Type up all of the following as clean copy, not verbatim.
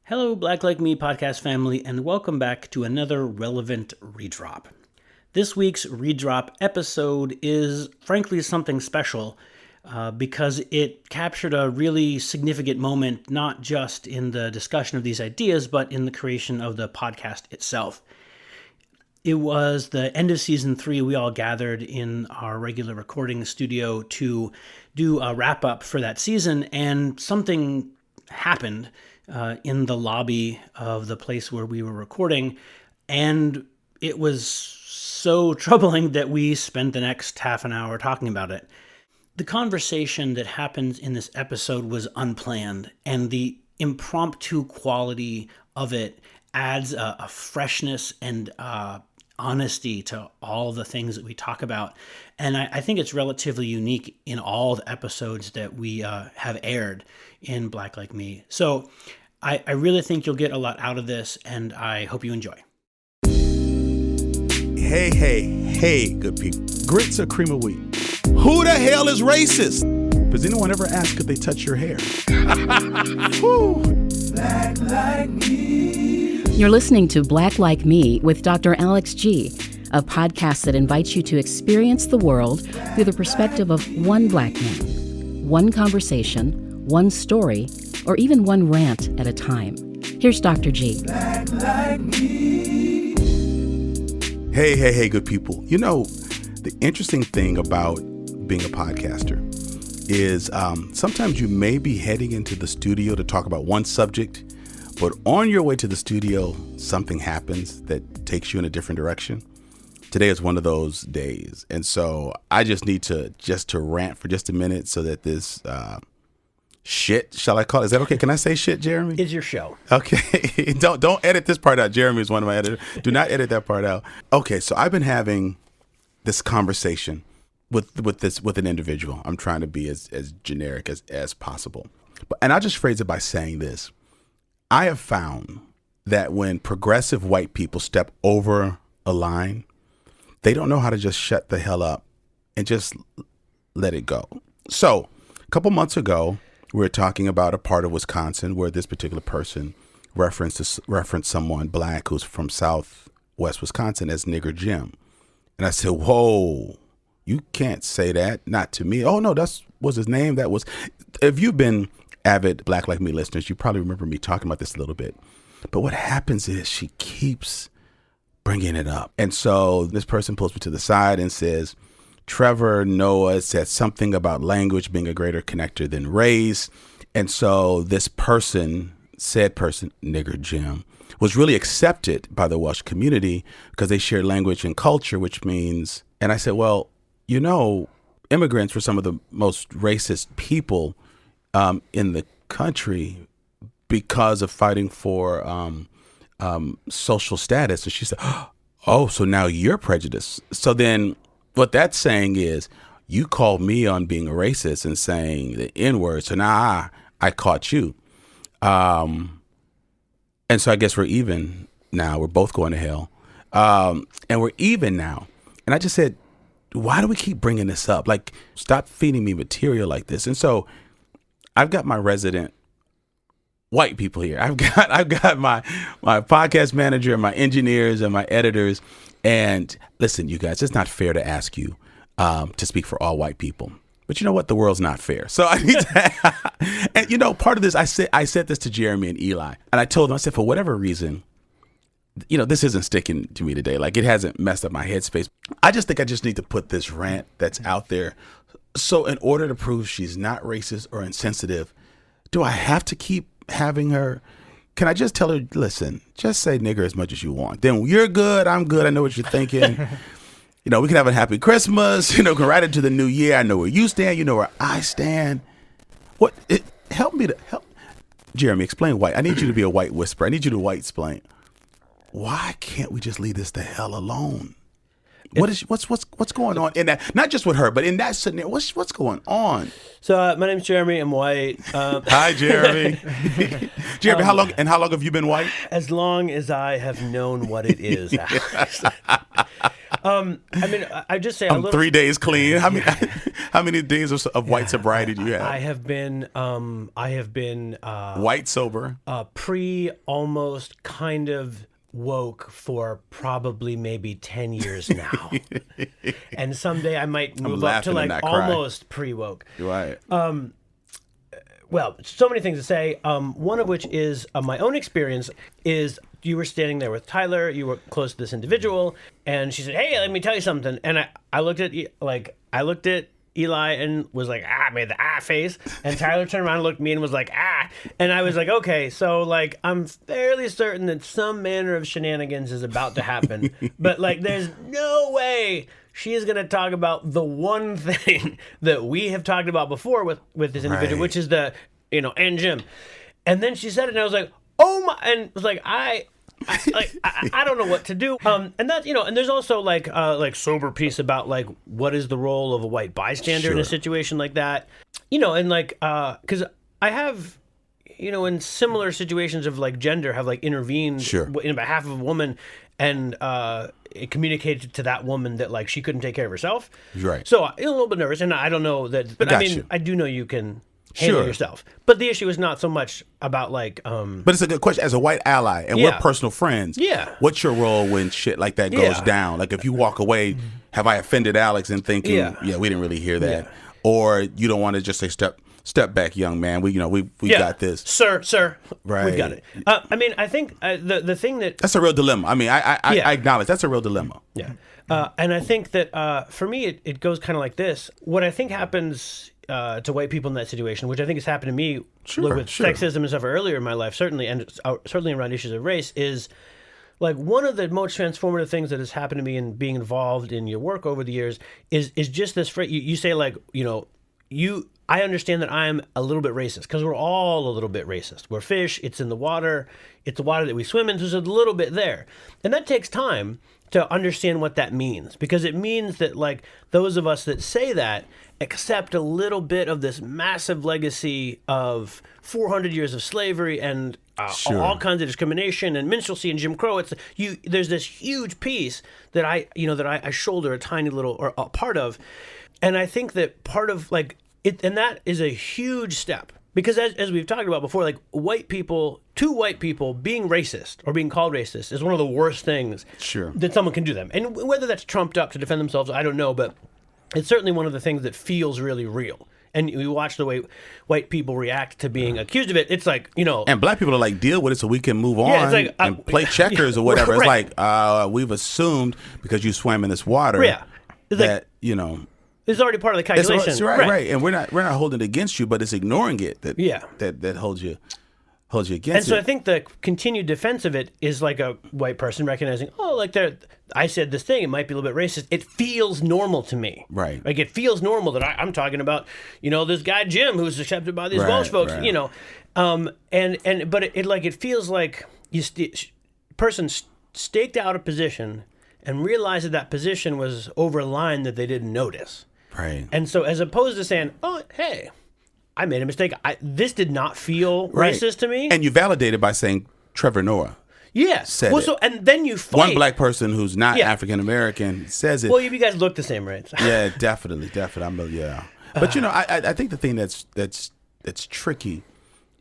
Hello, Black Like Me podcast family, and welcome back to another relevant redrop. This week's redrop episode is frankly something special because it captured a really significant moment, not just in the discussion of these ideas, but in the creation of the podcast itself. It was the end of season 3. We all gathered in our regular recording studio to do a wrap up for that season, and something happened in the lobby of the place where we were recording, and it was so troubling that we spent the next half an hour talking about it. The conversation that happens in this episode was unplanned, and the impromptu quality of it adds a freshness and honesty to all the things that we talk about. And I think it's relatively unique in all the episodes that we have aired in Black Like Me. So I really think you'll get a lot out of this, and I hope you enjoy. Hey, good people. Grits or cream of wheat? Who the hell is racist? Does anyone ever ask if they touch your hair? Black Like Me. You're listening to Black Like Me with Dr. Alex G., a podcast that invites you to experience the world through the perspective of one black man, one conversation, one story, or even one rant at a time. Here's Dr. G. Black Like Me. Hey, good people. You know, the interesting thing about being a podcaster is sometimes you may be heading into the studio to talk about one subject, but on your way to the studio, something happens that takes you in a different direction. Today is one of those days. And so I just need to rant for just a minute so that this shit, shall I call it? Is that okay? Can I say shit, Jeremy? It's your show. Okay. Don't edit this part out. Jeremy is one of my editors. Do not edit that part out. Okay, so I've been having this conversation with an individual. I'm trying to be as generic as possible. And I'll just phrase it by saying this. I have found that when progressive white people step over a line, they don't know how to just shut the hell up and just let it go. So a couple months ago, we were talking about a part of Wisconsin where this particular person referenced someone black who's from Southwest Wisconsin as Nigger Jim. And I said, whoa, you can't say that. Not to me. Oh, no, that was his name. If you've been avid Black Like Me listeners, you probably remember me talking about this a little bit. But what happens is she keeps bringing it up. And so this person pulls me to the side and says, Trevor Noah said something about language being a greater connector than race. And so this said person, Nigger Jim, was really accepted by the Welsh community because they shared language and culture, which means, and I said, well, you know, immigrants were some of the most racist people in the country because of fighting for social status. And she said, oh, so now you're prejudiced. So then what that's saying is you called me on being a racist and saying the N-word. So now I caught you. And so I guess we're even now. We're both going to hell. And we're even now. And I just said, why do we keep bringing this up? Like, stop feeding me material like this. And so I've got my resident white people here. I've got my podcast manager and my engineers and my editors. And listen, you guys, it's not fair to ask you to speak for all white people. But you know what? The world's not fair. So I need to, and you know, part of this, I said this to Jeremy and Eli, and I told them, I said, for whatever reason, you know, this isn't sticking to me today. Like, it hasn't messed up my headspace. I just think I just need to put this rant that's out there. So in order to prove she's not racist or insensitive, do I have to keep having her? Can I just tell her, listen, just say nigger as much as you want. Then you're good, I'm good, I know what you're thinking. You know, we can have a happy Christmas, you know, go right into the new year. I know where you stand, you know where I stand. Help Jeremy, explain white. I need you to be a white whisperer. I need you to white explain. Why can't we just leave this the hell alone? What's going on in that? Not just with her, but in that scenario, what's going on? So my name's Jeremy. I'm white. Hi, Jeremy. Jeremy, how long have you been white? As long as I have known what it is. I mean, I just say a I'm little. 3 days clean. How many days of white sobriety do you have? I have been White sober. Almost kind of woke for probably maybe 10 years now. And someday I might move up to laughing and like not crying. almost pre-woke. Right. Well, so many things to say. One of which is my own experience is you were standing there with Tyler. You were close to this individual, and she said, "Hey, let me tell you something." And I looked at Eli and was like, made the face. And Tyler turned around and looked at me and was like, And I was like, okay, so like I'm fairly certain that some manner of shenanigans is about to happen, but like there's no way she is going to talk about the one thing that we have talked about before with this individual, Right. which is and Jim. And then she said it, and I was like, oh my, and it was like, I don't know what to do. And that, and there's also like sober piece about like, what is the role of a white bystander in a Sure. situation like that? And like, cause I have, in similar situations of like gender have like intervened Sure. in behalf of a woman, and it communicated to that woman that like she couldn't take care of herself. Right. So I'm a little bit nervous, and I don't know that, but I Got mean, you. I do know you can handle Sure. yourself. But the issue is not so much about like, But it's a good question. As a white ally, and we're Yeah. personal friends. Yeah. What's your role when shit like that goes Yeah. down? Like if you walk away, have I offended Alex and thinking, Yeah. we didn't really hear that, Yeah. or you don't want to just say step back, young man. We got this. Sir. Right. We've got it. I mean, I think the thing that That's a real dilemma. I mean, I Yeah. acknowledge that's a real dilemma. Yeah. And I think that for me, it goes kind of like this. What I think happens to white people in that situation, which I think has happened to me with sure. sexism and stuff earlier in my life, certainly, and certainly around issues of race, is like one of the most transformative things that has happened to me in being involved in your work over the years is just this phrase. You say like, I understand that I'm a little bit racist, because we're all a little bit racist. We're fish. It's in the water. It's the water that we swim in. So there's a little bit there. And that takes time to understand what that means, because it means that like those of us that say that accept a little bit of this massive legacy of 400 years of slavery and Sure. all kinds of discrimination and minstrelsy and Jim Crow. There's this huge piece that I shoulder a tiny little or a part of. And I think that part of like it, and that is a huge step, because as we've talked about before, like two white people being racist or being called racist is one of the worst things Sure. that someone can do them. And whether that's trumped up to defend themselves, I don't know, but it's certainly one of the things that feels really real. And we watch the way white people react to being accused of it. It's like, And black people are like, deal with it so we can move on it's like, and play checkers or whatever. right. It's like, we've assumed because you swam in this water Yeah. It's like, that, it's already part of the calculation. it's right. And we're not holding it against you, but it's ignoring it that Yeah. that holds you against And so it. I think the continued defense of it is like a white person recognizing, I said this thing, it might be a little bit racist. It feels normal to me. Right. Like it feels normal that I'm talking about, this guy Jim who's accepted by these Right, Welsh folks, right. but it feels like person staked out a position and realized that position was over a line that they didn't notice. Right. And so as opposed to saying, oh, hey, I made a mistake. This did not feel Right. racist to me. And you validate it by saying Trevor Noah. Yes. said Well, it. so and then you fight. One black person who's not Yeah. African American says it. Well, you guys look the same, right? Yeah, definitely. But I think the thing that's tricky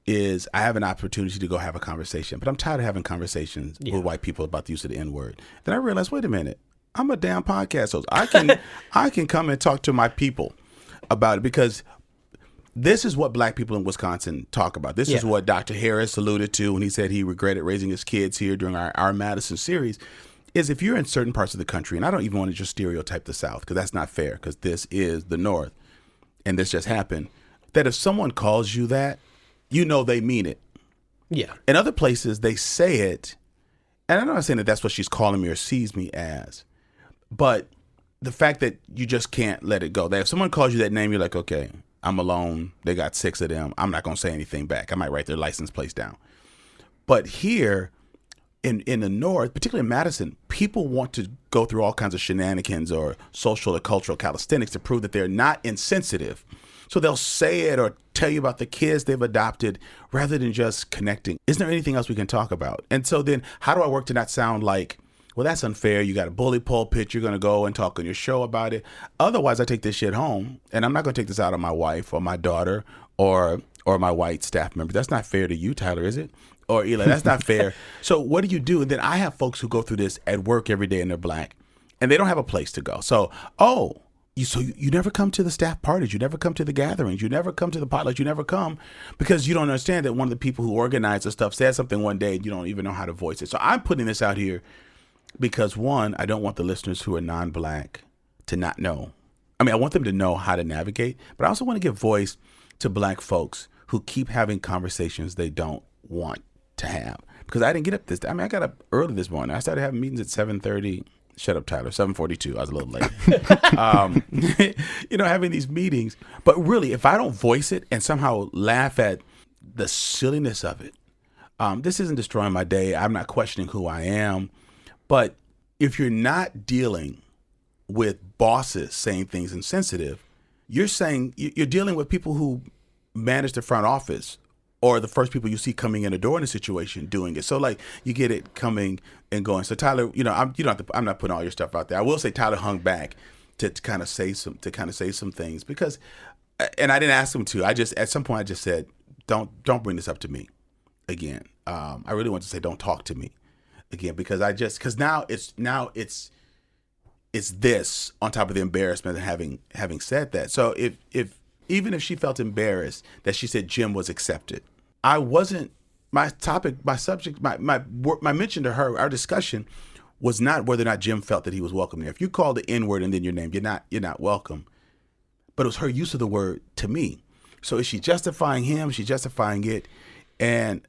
is I have an opportunity to go have a conversation, but I'm tired of having conversations with white people about the use of the N-word. Then I realized, wait a minute, I'm a damn podcast host. I can come and talk to my people about it, because this is what black people in Wisconsin talk about. This is Yeah. what Dr. Harris alluded to when he said he regretted raising his kids here during our Madison series, is if you're in certain parts of the country, and I don't even want to just stereotype the South, because that's not fair, because this is the North, and this just happened, that if someone calls you that, they mean it. Yeah. In other places, they say it, and I'm not saying that that's what she's calling me or sees me as, but the fact that you just can't let it go. That if someone calls you that name, you're like, okay, I'm alone. They got 6 of them. I'm not going to say anything back. I might write their license plates down. But here in the North, particularly in Madison, people want to go through all kinds of shenanigans or social or cultural calisthenics to prove that they're not insensitive. So they'll say it or tell you about the kids they've adopted rather than just connecting. Isn't there anything else we can talk about? And so then how do I work to not sound like well, that's unfair. You got a bully pulpit. You're going to go and talk on your show about it. Otherwise, I take this shit home, and I'm not going to take this out on my wife or my daughter or my white staff member. That's not fair to you, Tyler, is it? Or Eli, that's not fair. So what do? And then I have folks who go through this at work every day and they're black, and they don't have a place to go. So, you never come to the staff parties. You never come to the gatherings. You never come to the potlucks. You never come because you don't understand that one of the people who organized the stuff said something one day and you don't even know how to voice it. So I'm putting this out here because, one, I don't want the listeners who are non-black to not know. I mean, I want them to know how to navigate, but I also want to give voice to black folks who keep having conversations they don't want to have. Because I didn't get up I got up early this morning. I started having meetings at 7:30. Shut up, Tyler. 7:42. I was a little late. Having these meetings. But really, if I don't voice it and somehow laugh at the silliness of it, this isn't destroying my day. I'm not questioning who I am. But if you're not dealing with bosses saying things insensitive, you're dealing with people who manage the front office or the first people you see coming in the door in a situation doing it. So like you get it coming and going. So Tyler, I'm not putting all your stuff out there. I will say Tyler hung back to kind of say some things because, and I didn't ask him to. At some point I just said, don't bring this up to me again. I really want to say don't talk to me again because now it's this on top of the embarrassment of having said that. So if even if she felt embarrassed that she said Jim was accepted, I wasn't. My subject, my mention to her, our discussion was not whether or not Jim felt that he was welcome there. If you call the N-word and then your name, you're not welcome. But it was her use of the word to me. So is she justifying him? Is she justifying it? And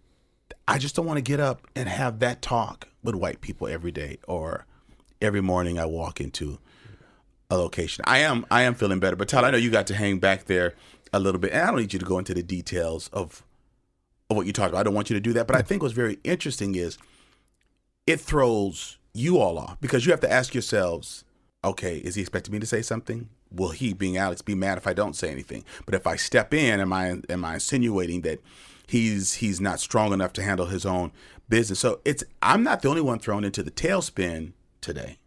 I just don't want to get up and have that talk with white people every day or every morning I walk into a location. I am feeling better. But Tyler, I know you got to hang back there a little bit. And I don't need you to go into the details of what you talked about. I don't want you to do that. But I think what's very interesting is it throws you all off because you have to ask yourselves, okay, is he expecting me to say something? Will he, being Alex, be mad if I don't say anything? But if I step in, am I insinuating that he's not strong enough to handle his own business? So I'm not the only one thrown into the tailspin today.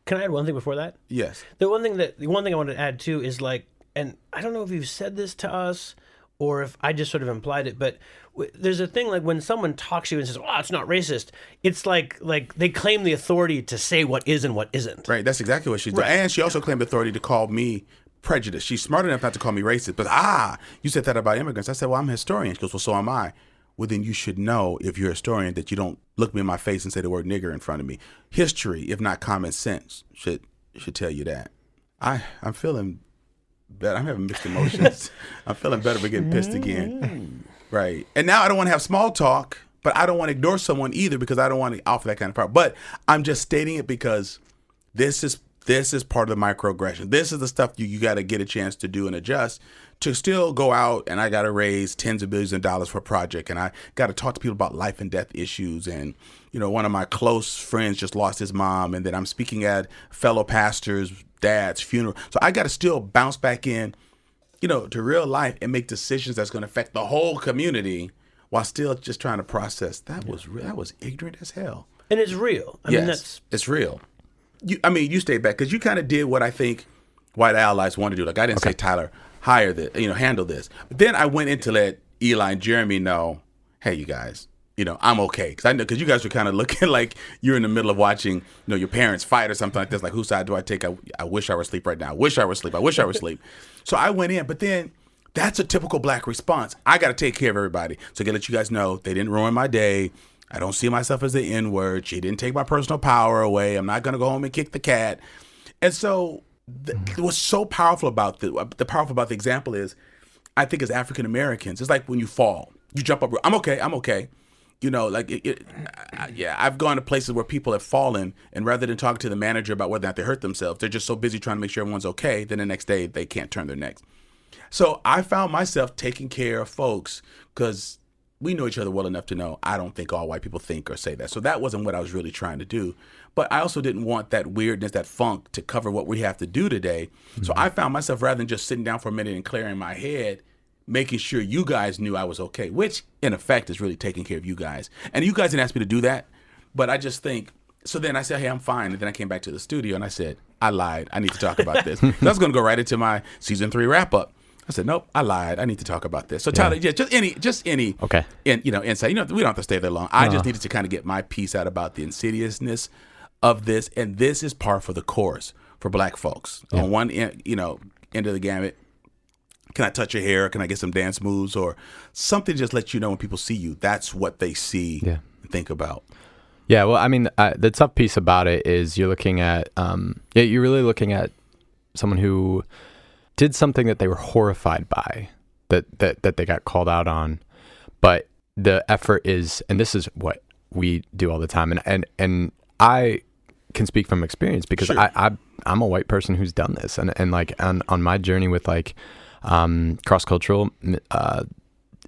Can I add one thing before that? Yes. The one thing I wanted to add too is like, and I don't know if you've said this to us or if I just sort of implied it, but there's a thing like when someone talks to you and says, "Oh, it's not racist," it's like they claim the authority to say what is and what isn't. Right. That's exactly what she's doing. And she also claimed the authority to call me prejudiced. She's smart enough not to call me racist. But you said that about immigrants. I said, well, I'm a historian. She goes, well, so am I. Well, then you should know, if you're a historian, that you don't look me in my face and say the word nigger in front of me. History, if not common sense, should tell you that. I'm feeling better. I'm having mixed emotions. I'm feeling better for getting pissed again. Right. And now I don't want to have small talk, but I don't want to ignore someone either because I don't want to offer that kind of power. But I'm just stating it because this is part of the microaggression. This is the stuff you got to get a chance to do and adjust to still go out, and I got to raise tens of billions of dollars for a project, and I got to talk to people about life and death issues. And, one of my close friends just lost his mom, and then I'm speaking at fellow pastors' dad's funeral. So I got to still bounce back in, to real life and make decisions that's going to affect the whole community while still just trying to process. That was ignorant as hell. And it's real. I mean, it's real. You stayed back because you kind of did what I think white allies want to do. Like I didn't say, Tyler, hire this, handle this. But then I went in to let Eli and Jeremy know, hey, you guys, I'm okay. Because you guys were kind of looking like you're in the middle of watching, your parents fight or something like this. Like, whose side do I take? I wish I were asleep right now. I wish I were asleep. I wish I were asleep. So I went in, but then that's a typical black response. I got to take care of everybody. So I got to let you guys know they didn't ruin my day. I don't see myself as the N-word. She didn't take my personal power away. I'm not going to go home and kick the cat. And so what's so powerful about the example is, I think as African Americans, it's like when you fall, you jump up. I'm okay. I've gone to places where people have fallen, and rather than talk to the manager about whether or not they hurt themselves, they're just so busy trying to make sure everyone's okay. Then the next day they can't turn their necks. So I found myself taking care of folks because we know each other well enough to know I don't think all white people think or say that. So that wasn't what I was really trying to do. But I also didn't want that weirdness, that funk to cover what we have to do today. Mm-hmm. So I found myself, rather than just sitting down for a minute and clearing my head, making sure you guys knew I was okay, which in effect is really taking care of you guys. And you guys didn't ask me to do that. But I just think So then I said, hey, I'm fine. And then I came back to the studio and I said, I lied. I need to talk about this. That's going to go right into my season 3 wrap up. I said, nope, I lied. I need to talk about this. So Tyler, just any Okay. Insight. We don't have to stay there long. I just needed to kind of get my piece out about the insidiousness of this. And this is par for the course for Black folks. On one end, end of the gamut. Can I touch your hair? Can I get some dance moves or something? Just let you know when people see you, that's what they see and think about. Yeah, well, I mean, the tough piece about it is you're looking at, you're really looking at someone who did something that they were horrified by, that they got called out on, but the effort is, and this is what we do all the time, and I can speak from experience because I'm a white person who's done this, and like on my journey with like cross-cultural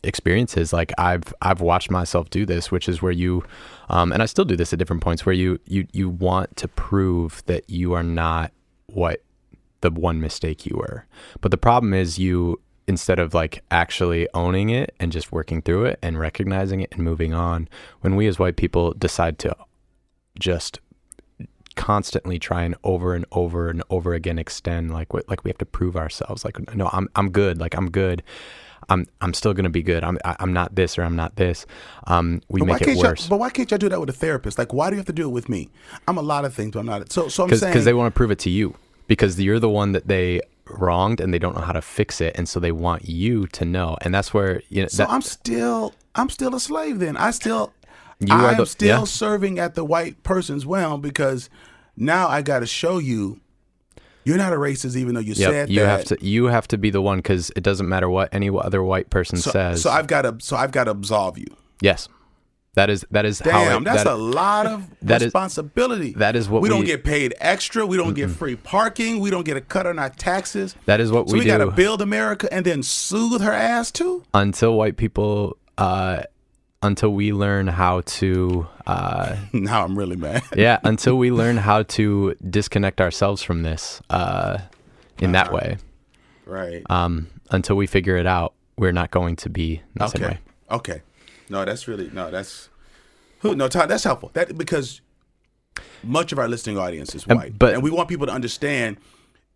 experiences, like I've watched myself do this, which is where you and I still do this at different points, where you want to prove that you are not what the one mistake you were. But the problem is, you, instead of like actually owning it and just working through it and recognizing it and moving on, when we as white people decide to just constantly try and over and over and over again extend like we have to prove ourselves, like, no, I'm good, like I'm good, I'm still gonna be good, I'm not this or I'm not this, we make it worse. But why can't y'all do that with a therapist? Like, why do you have to do it with me? I'm a lot of things, but I'm not. So I'm saying, because they want to prove it to you, because you're the one that they wronged and they don't know how to fix it, and so they want you to know. And that's where so I'm still a slave then. I'm still serving at the white person's realm, because now I got to show you you're not a racist, even though you said that. You have to be the one, because it doesn't matter what any other white person says. So I've got to absolve you. Yes. That is Damn, that's a lot of responsibility. That is what we don't get paid extra. We don't get free parking. We don't get a cut on our taxes. That is what we do. So we got to build America and then soothe her ass too? Until white people, until we learn how to... now I'm really mad. Yeah, until we learn how to disconnect ourselves from this in that way. Right. Until we figure it out, we're not going to be the same way. Okay. Todd, that's helpful. Because much of our listening audience is white, and we want people to understand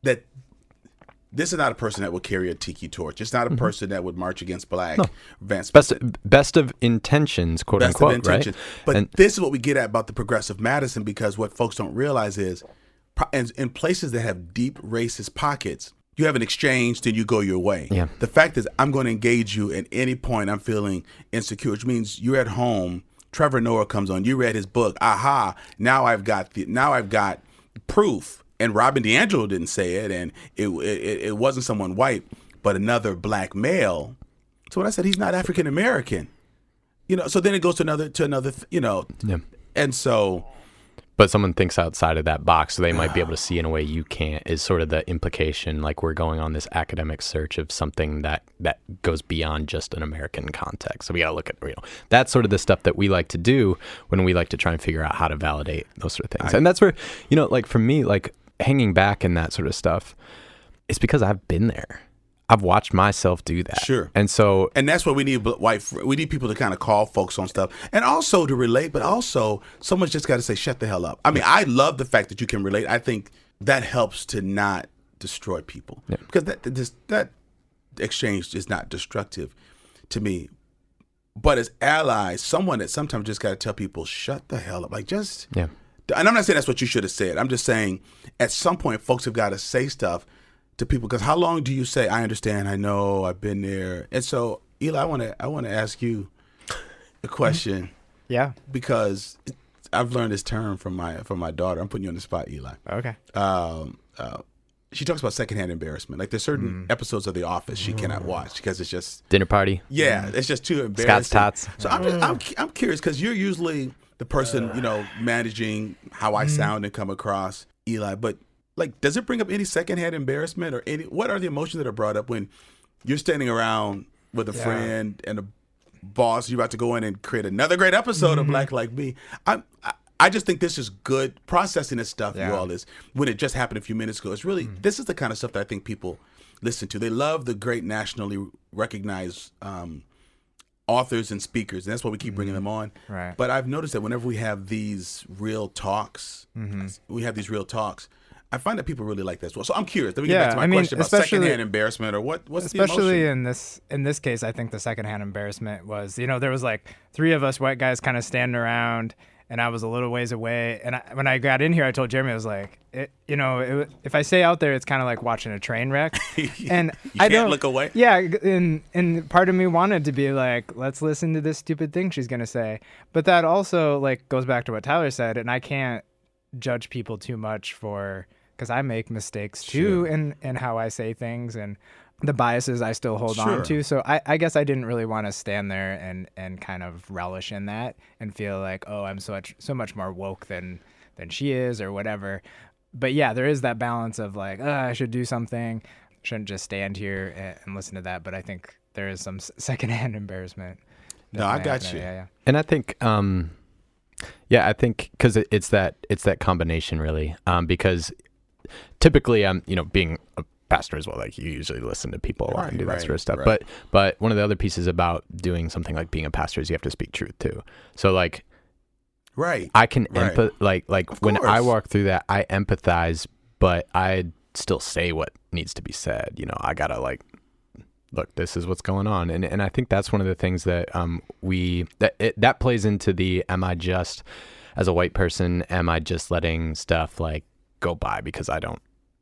that this is not a person that would carry a tiki torch. It's not a person that would march against black advancement. Best of intentions, quote unquote, intentions. Right? But this is what we get at about the progressive Madison, because what folks don't realize is, in places that have deep racist pockets, you have an exchange, then you go your way. Yeah. The fact is, I'm going to engage you at any point I'm feeling insecure, which means you're at home. Trevor Noah comes on. You read his book. Aha! Now I've got proof. And Robin DiAngelo didn't say it, and it wasn't someone white, but another black male. So when I said he's not African American, so then it goes to another, and so. But someone thinks outside of that box, so they might be able to see in a way you can't, is sort of the implication. Like, we're going on this academic search of something that goes beyond just an American context. So we got to look at, that's sort of the stuff that we like to do when we like to try and figure out how to validate those sort of things. And that's where, like for me, like hanging back and that sort of stuff, it's because I've been there. I've watched myself do that. Sure. And that's what we need. We need people to kind of call folks on stuff, and also to relate. But also, someone's just got to say, "Shut the hell up." I mean, I love the fact that you can relate. I think that helps to not destroy people, because that exchange is not destructive to me. But as allies, someone that sometimes just got to tell people, "Shut the hell up." Like, just And I'm not saying that's what you should have said. I'm just saying at some point, folks have got to say stuff to people, because how long do you say, I understand, I know, I've been there? And so, Eli, I want to ask you a question. Yeah. Because I've learned this term from my daughter. I'm putting you on the spot, Eli. Okay. She talks about secondhand embarrassment. Like, there's certain episodes of The Office she cannot watch because it's just dinner party. Yeah, it's just too embarrassing. Scott's tots. So I'm curious, because you're usually the person managing how I sound and come across, Eli, but like, does it bring up any secondhand embarrassment, or what are the emotions that are brought up when you're standing around with a friend and a boss, you're about to go in and create another great episode of Black Like Me? I just think this is good. Processing this stuff, you all, is when it just happened a few minutes ago. It's really, this is the kind of stuff that I think people listen to. They love the great nationally recognized authors and speakers, and that's why we keep bringing them on. Right. But I've noticed that whenever we have these real talks, I find that people really like that as well. So I'm curious. Let me get back to my question about secondhand embarrassment, or what's the emotion? Especially in this case, I think the secondhand embarrassment was, there was like 3 of us white guys kind of standing around, and I was a little ways away. And when I got in here, I told Jeremy, I was like, if I stay out there, it's kind of like watching a train wreck. And I can't look away. Yeah, and part of me wanted to be like, let's listen to this stupid thing she's gonna say. But that also like goes back to what Tyler said, and I can't judge people too much because I make mistakes too in how I say things and the biases I still hold on to. So I guess I didn't really want to stand there and kind of relish in that and feel like, oh, I'm so much more woke than she is or whatever. But yeah, there is that balance of like, I should do something, shouldn't just stand here and listen to that. But I think there is some secondhand embarrassment. No, I got you. Yeah. And I think, I think because it's that combination really, because typically I'm, being a pastor as well, like you usually listen to people a lot and do that sort of stuff. Right. But one of the other pieces about doing something like being a pastor is you have to speak truth too. So like, I can like when I walk through that, I empathize, but I still say what needs to be said. I gotta like, look, this is what's going on. And I think that's one of the things that that plays into the, am I just, as a white person, am I just letting stuff like go by because I don't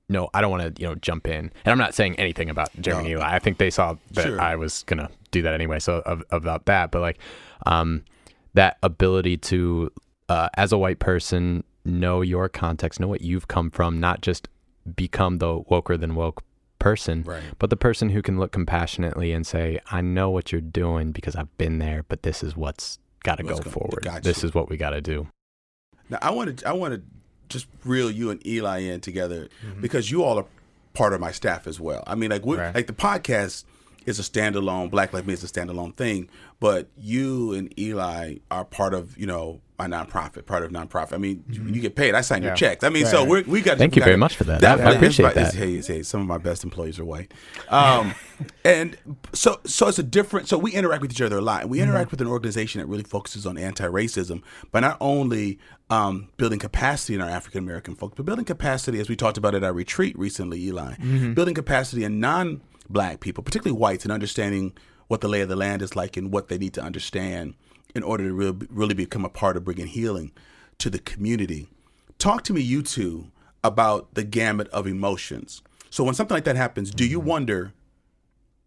want to, jump in. And I'm not saying anything about Jeremy and Eli. I think they saw that I was going to do that anyway. So about that, but like, that ability to, as a white person, know your context, know what you've come from, not just become the woker than woke person, but the person who can look compassionately and say, I know what you're doing because I've been there, but this is what's got to go forward. This is what we got to do. Now I want to just reel you and Eli in together because you all are part of my staff as well. I mean, like like the podcast is a standalone, Black Like Me is a standalone thing, but you and Eli are part of, my nonprofit. I mean, you get paid. I sign your checks. I mean, so we got. Thank you very much for that. I appreciate that. Hey, some of my best employees are white, and so it's a different. So we interact with each other a lot, and we interact with an organization that really focuses on anti-racism, but not only building capacity in our African American folks, but building capacity, as we talked about at our retreat recently, Eli, building capacity in non-Black people, particularly whites, and understanding what the lay of the land is like and what they need to understand in order to really become a part of bringing healing to the community. Talk to me, you two, about the gamut of emotions. So when something like that happens, do you wonder,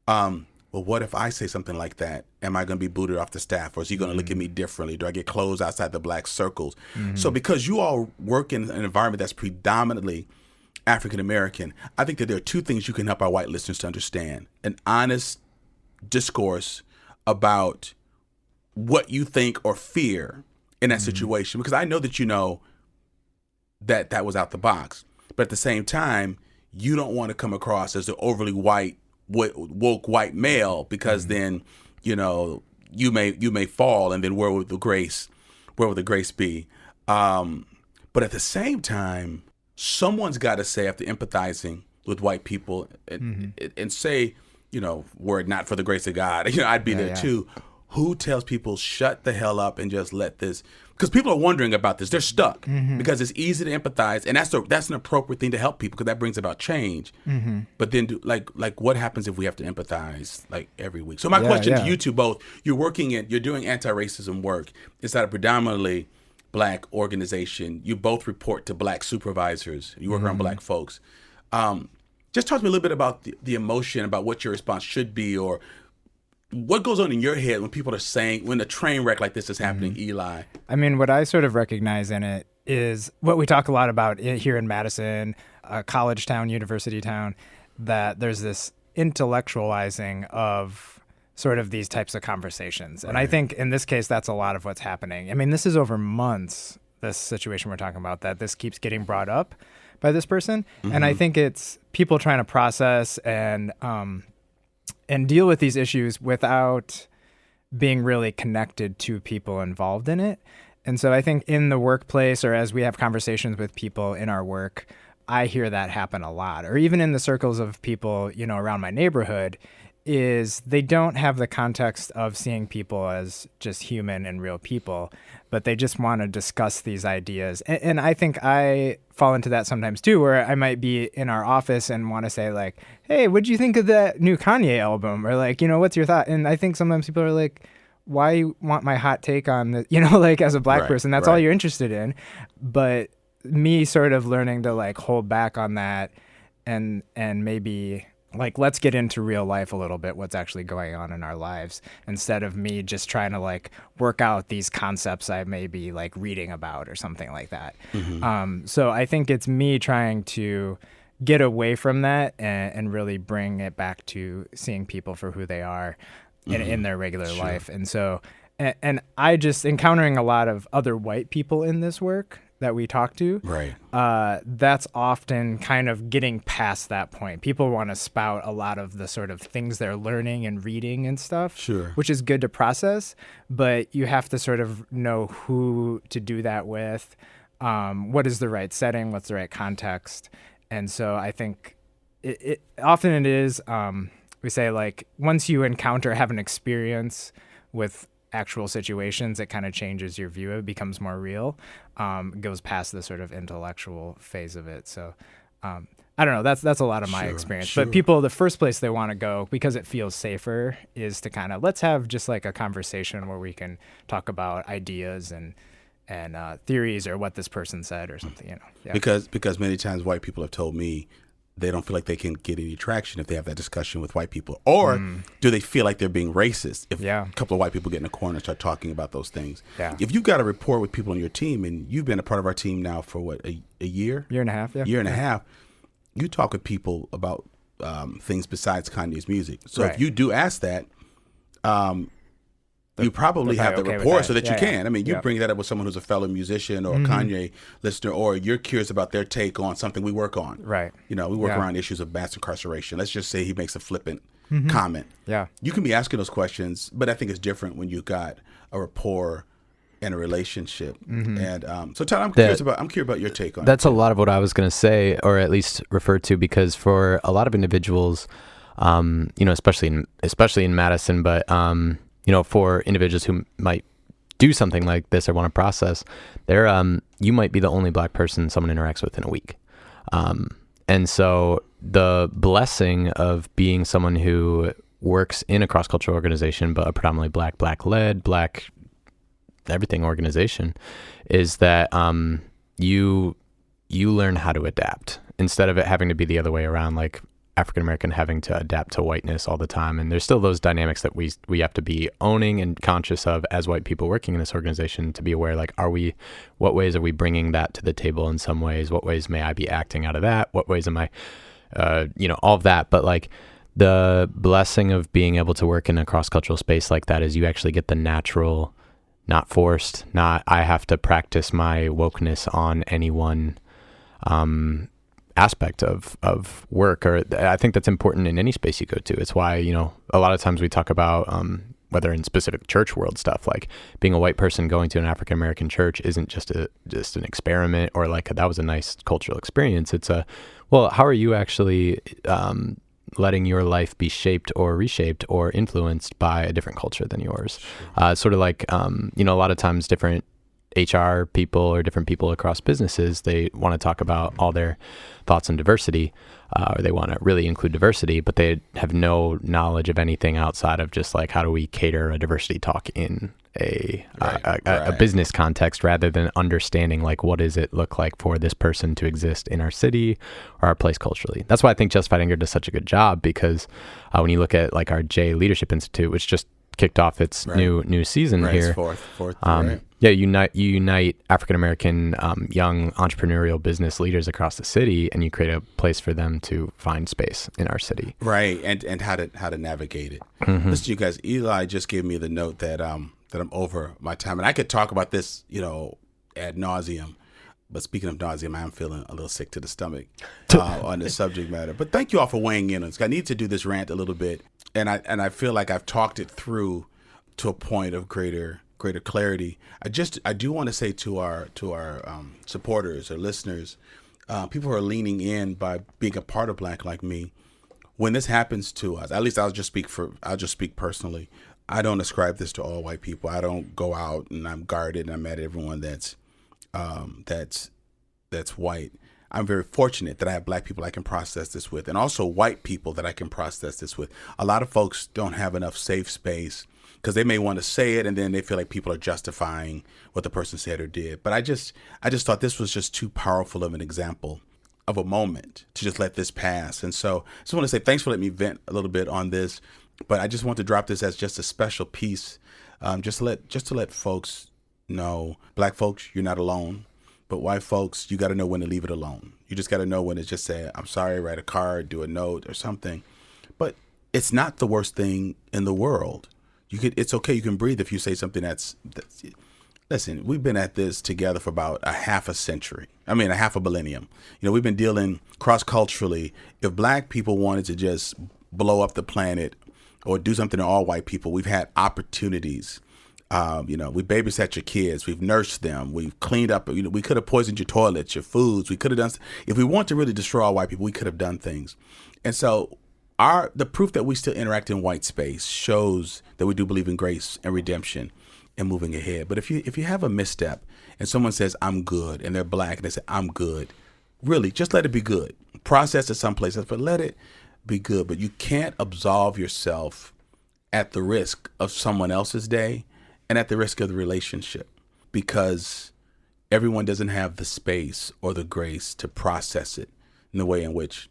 well, what if I say something like that? Am I going to be booted off the staff, or is he going to look at me differently? Do I get closed outside the Black circles? So because you all work in an environment that's predominantly African American, I think that there are 2 things you can help our white listeners to understand: an honest discourse about what you think or fear in that situation, because I know that that was out the box, but at the same time, you don't want to come across as an overly woke white male, because then you may fall, and then where would the grace be? But at the same time, someone's got to say, after empathizing with white people and say, were it not for the grace of God, I'd be there too. Who tells people shut the hell up and just let this? Because people are wondering about this. They're stuck because it's easy to empathize, and that's an appropriate thing to help people because that brings about change. But then, what happens if we have to empathize like every week? So my question to you two both: you're doing anti-racism work. It's not a predominantly Black organization. You both report to Black supervisors. You work around Black folks. Just talk to me a little bit about the emotion, about what your response should be, or what goes on in your head when people are saying, when a train wreck like this is happening, Eli? I mean, what I sort of recognize in it is what we talk a lot about here in Madison, a college town, university town, that there's this intellectualizing of sort of these types of conversations. And I think in this case, that's a lot of what's happening. I mean, this is over months, this situation we're talking about, that this keeps getting brought up by this person. And I think it's people trying to process and deal with these issues without being really connected to people involved in it. And so I think in the workplace, or as we have conversations with people in our work, I hear that happen a lot. Or even in the circles of people, around my neighborhood, is they don't have the context of seeing people as just human and real people, but they just want to discuss these ideas. And I think I fall into that sometimes too, where I might be in our office and want to say like, hey, what'd you think of that new Kanye album? Or like, what's your thought? And I think sometimes people are like, why you want my hot take on the, like as a black person, that's all you're interested in. But me sort of learning to like hold back on that and maybe like, let's get into real life a little bit, what's actually going on in our lives, instead of me just trying to like work out these concepts I may be like reading about or something like that. So I think it's me trying to get away from that and really bring it back to seeing people for who they are in their regular life. And so, and I just encountering a lot of other white people in this work that we talk to, Right. That's often kind of getting past that point. People want to spout a lot of the sort of things they're learning and reading and stuff, Sure. which is good to process, but you have to sort of know who to do that with, what is the right setting, what's the right context. And so I think it often it is, we say like, once you have an experience with actual situations, it kind of changes your view. It becomes more real, goes past the sort of intellectual phase of it. So I don't know, that's a lot of my experience. But people, the first place they want to go, because it feels safer, is to kind of, let's have just like a conversation where we can talk about ideas and theories or what this person said or something, Yeah. Because many times white people have told me they don't feel like they can get any traction if they have that discussion with white people. Or do they feel like they're being racist if a couple of white people get in a corner and start talking about those things? Yeah. If you've got a rapport with people on your team, and you've been a part of our team now for what, a year? Year and a half, yeah. Year and a half. You talk with people about things besides Kanye's music. So if you do ask that, you probably have the rapport so that you can. I mean, you bring that up with someone who's a fellow musician or a Kanye listener, or you're curious about their take on something we work on. Right. We work around issues of mass incarceration. Let's just say he makes a flippant comment. Yeah. You can be asking those questions, but I think it's different when you've got a rapport and a relationship. And so, Todd, I'm curious about your take on that's a lot of what I was going to say, or at least refer to, because for a lot of individuals, especially in Madison, but for individuals who might do something like this or want to process, you might be the only black person someone interacts with in a week. And so the blessing of being someone who works in a cross-cultural organization, but a predominantly black-led, black everything organization, is that you learn how to adapt instead of it having to be the other way around, like African American having to adapt to whiteness all the time. And there's still those dynamics that we have to be owning and conscious of as white people working in this organization, to be aware, like, what ways are we bringing that to the table in some ways? What ways may I be acting out of that? What ways am I, all of that. But like the blessing of being able to work in a cross-cultural space like that is you actually get the natural, not forced, not I have to practice my wokeness on any one aspect of work. Or I think that's important in any space you go to. It's why, a lot of times we talk about whether in specific church world stuff, like being a white person going to an African American church isn't just an experiment, or like that was a nice cultural experience. It's how are you actually letting your life be shaped or reshaped or influenced by a different culture than yours? Sort of like a lot of times different HR people or different people across businesses, they want to talk about all their thoughts on diversity, or they want to really include diversity, but they have no knowledge of anything outside of just like, how do we cater a diversity talk in a business context, rather than understanding like, what does it look like for this person to exist in our city or our place culturally. That's why I think Justified Anger does such a good job, because when you look at like our J Leadership Institute, which just kicked off its new season here. Fourth, you unite African American young entrepreneurial business leaders across the city, and you create a place for them to find space in our city. Right, and how to navigate it. Listen, you guys, Eli just gave me the note that I'm over my time, and I could talk about this, ad nauseum. But speaking of nauseum, I am feeling a little sick to the stomach on this subject matter. But thank you all for weighing in on this. I need to do this rant a little bit, and I feel like I've talked it through to a point of greater clarity. I do want to say to our supporters or listeners, people who are leaning in by being a part of Black Like Me, when this happens to us, at least I'll just speak personally. I don't ascribe this to all white people. I don't go out and I'm guarded and I'm at everyone that's white. I'm very fortunate that I have black people I can process this with, and also white people that I can process this with. A lot of folks don't have enough safe space because they may want to say it and then they feel like people are justifying what the person said or did. But I just thought this was just too powerful of an example of a moment to just let this pass. And so I just want to say thanks for letting me vent a little bit on this, but I just want to drop this as just a special piece, just to let folks know, black folks, you're not alone. But white folks, you got to know when to leave it alone. You just got to know when to just say, I'm sorry, write a card, do a note or something. But it's not the worst thing in the world. It's okay. You can breathe if you say something that's listen, we've been at this together for about a half a millennium. We've been dealing cross-culturally. If black people wanted to just blow up the planet or do something to all white people, we've had opportunities. We babysat your kids. We've nursed them. We've cleaned up. We could have poisoned your toilets, your foods. We could have done. If we want to really destroy all white people, we could have done things. And so the proof that we still interact in white space shows that we do believe in grace and redemption and moving ahead. But if you have a misstep and someone says, I'm good, and they're black and they say, I'm good, really, just let it be good. Process it someplace else, but let it be good. But you can't absolve yourself at the risk of someone else's day and at the risk of the relationship, because everyone doesn't have the space or the grace to process it in the way in which,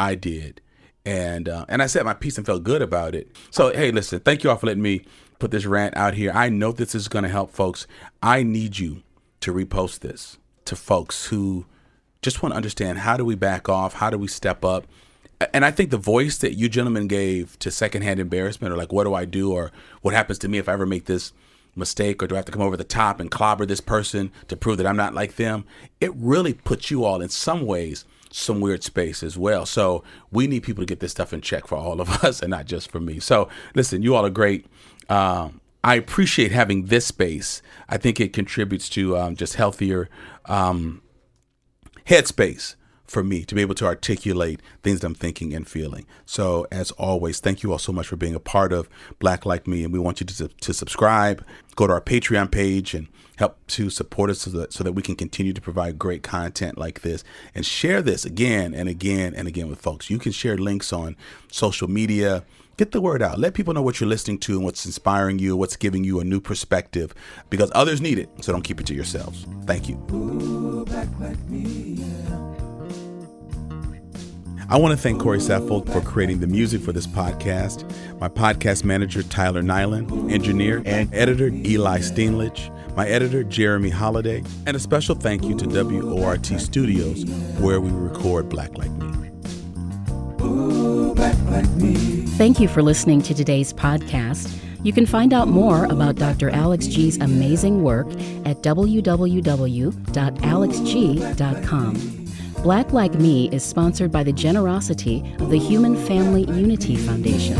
I did. And I said my piece and felt good about it. So, hey, listen, thank you all for letting me put this rant out here. I know this is going to help folks. I need you to repost this to folks who just want to understand, how do we back off? How do we step up? And I think the voice that you gentlemen gave to secondhand embarrassment, or like, what do I do? Or what happens to me if I ever make this mistake? Or do I have to come over the top and clobber this person to prove that I'm not like them? It really puts you all in some ways some weird space as well. So we need people to get this stuff in check for all of us and not just for me. So listen, you all are great. I appreciate having this space. I think it contributes to just healthier headspace for me to be able to articulate things that I'm thinking and feeling. So as always, thank you all so much for being a part of Black Like Me. And we want you to subscribe, go to our Patreon page and help to support us so that we can continue to provide great content like this, and share this again and again and again with folks. You can share links on social media. Get the word out. Let people know what you're listening to and what's inspiring you, what's giving you a new perspective, because others need it. So don't keep it to yourselves. Thank you. Ooh, black like me. I want to thank Corey Saffold for creating the music for this podcast, my podcast manager, Tyler Nyland, engineer and editor, Eli Steenlich, my editor, Jeremy Holiday, and a special thank you to WORT Studios, where we record Black Like Me. Ooh, black like me. Thank you for listening to today's podcast. You can find out more about Dr. Alex G's amazing work at www.alexg.com. Black Like Me is sponsored by the generosity of the Human Family Unity Foundation.